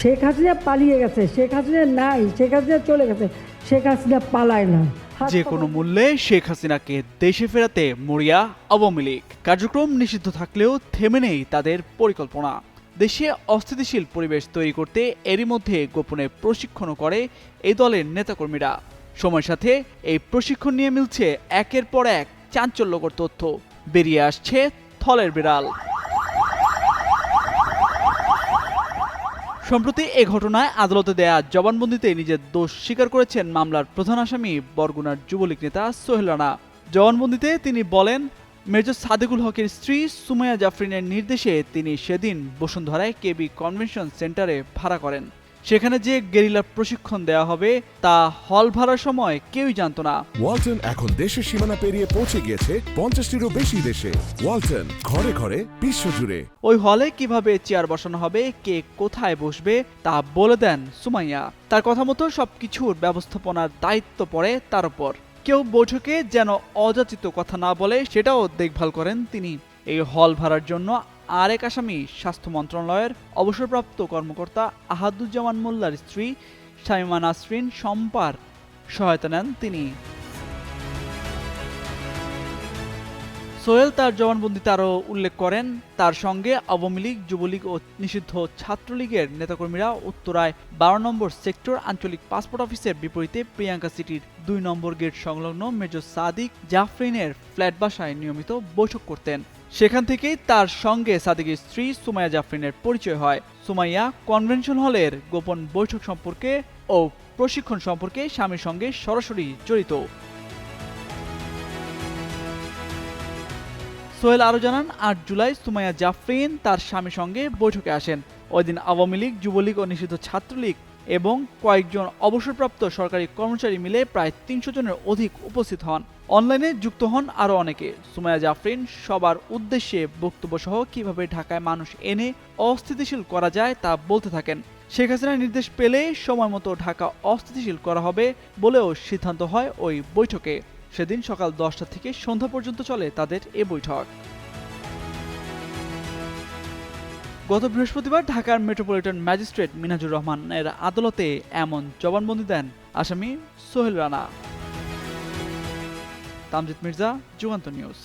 শেখ হাসিনা পালিয়ে গেছে, শেখ হাসিনা নাই, শেখ হাসিনা চলে গেছে, শেখ হাসিনা পালায় না। যে কোনো মূল্যে শেখ হাসিনাকে দেশে ফেরাতে মরিয়া আওয়ামী লীগ। কার্যক্রম নিষিদ্ধ থাকলেও থেমে নেই তাদের পরিকল্পনা। দেশে অস্থিতিশীল পরিবেশ তৈরি করতে এরই মধ্যে গোপনে প্রশিক্ষণও করে এই দলের নেতাকর্মীরা। সময়ের সাথে এই প্রশিক্ষণ নিয়ে মিলছে একের পর এক চাঞ্চল্যকর তথ্য। বেরিয়ে আসছে থলের বিড়াল। সম্প্রতি এ ঘটনায় আদালতে দেয়া জবানবন্দিতে নিজের দোষ স্বীকার করেছেন মামলার প্রধান আসামি বরগুনার যুবলীগ নেতা সোহেল রানা। জবানবন্দিতে তিনি বলেন, মেজর সাদেকুল হকের স্ত্রী সুমাইয়া জাফরিনের নির্দেশে তিনি সেদিন বসুন্ধরায় কেবি কনভেনশন সেন্টারে ভাড়া করেন। সেখানে যে গেরিলা প্রশিক্ষণ দেওয়া হবে তা হল ভাড়ার সময় কেউই জানত না। ওয়ালটন এখন দেশের সীমানা পেরিয়ে পৌঁছে গিয়েছে 50টিরও বেশি দেশে। ওয়ালটন, ঘরে ঘরে বিশ্বজুড়ে। ওই হলে কিভাবে চেয়ার বসানো হবে, কে কোথায় বসবে তা বলে দেন সুমাইয়া। তার কথা মতো সবকিছুর ব্যবস্থাপনার দায়িত্ব পড়ে তার উপর। কেউ বৈঠকে যেন অযাচিত কথা না বলে সেটাও দেখভাল করেন তিনি। এই হল ভাড়ার জন্য আরেক আসামি স্বাস্থ্য মন্ত্রণালয়ের অবসরপ্রাপ্ত কর্মকর্তা আহাদুজ্জামান মোল্লার স্ত্রী শামিমা নাসরিন শম্পার সহায়তা নেন তিনি। সোহেল তার জবানবন্দিতে আরও উল্লেখ করেন, তার সঙ্গে আওয়ামী লীগ, যুবলীগ ও নিষিদ্ধ ছাত্রলীগের নেতাকর্মীরা উত্তরায় 12 নম্বর সেক্টর আঞ্চলিক পাসপোর্ট অফিসের বিপরীতে প্রিয়াঙ্কা সিটির 2 নম্বর গেট সংলগ্ন মেজর সাদিক জাফরিনের ফ্ল্যাট বাসায় নিয়মিত বৈঠক করতেন। সেখান থেকেই তার সঙ্গে সাদিকের স্ত্রী সুমাইয়া জাফরিনের পরিচয় হয়। সুমাইয়া কনভেনশন হলের গোপন বৈঠক সম্পর্কে ও প্রশিক্ষণ সম্পর্কে স্বামীর সঙ্গে সরাসরি জড়িত। সোহেল আরও জানান, 8 জুলাই সুমাইয়া জাফরিন তার স্বামীর সঙ্গে বৈঠকে আসেন। ওই দিন আওয়ামী লীগ, যুবলীগ ও নিষিদ্ধ ছাত্রলীগ এবং কয়েকজন অবসরপ্রাপ্ত সরকারি কর্মচারী মিলে প্রায় 300 জনের অধিক উপস্থিত হন। অনলাইনে যুক্ত হন আরও অনেকে। সুমাইয়া জাফরিন সবার উদ্দেশ্যে বক্তব্য সহ কিভাবে ঢাকায় মানুষ এনে অস্থিতিশীল করা যায় তা বলতে থাকেন। শেখ হাসিনার নির্দেশ পেলে সময় মতো ঢাকা অস্থিতিশীল করা হবে বলেও সিদ্ধান্ত হয় ওই বৈঠকে। সেদিন সকাল 10টা থেকে সন্ধ্যা পর্যন্ত চলে তাদের এ বৈঠক। গত বৃহস্পতিবার ঢাকার মেট্রোপলিটন ম্যাজিস্ট্রেট মিনহাজুর রহমানের আদালতে এমন জবানবন্দি দেন আসামি সোহেল রানা। তামজিদ মির্জা, যুগান্তর নিউজ।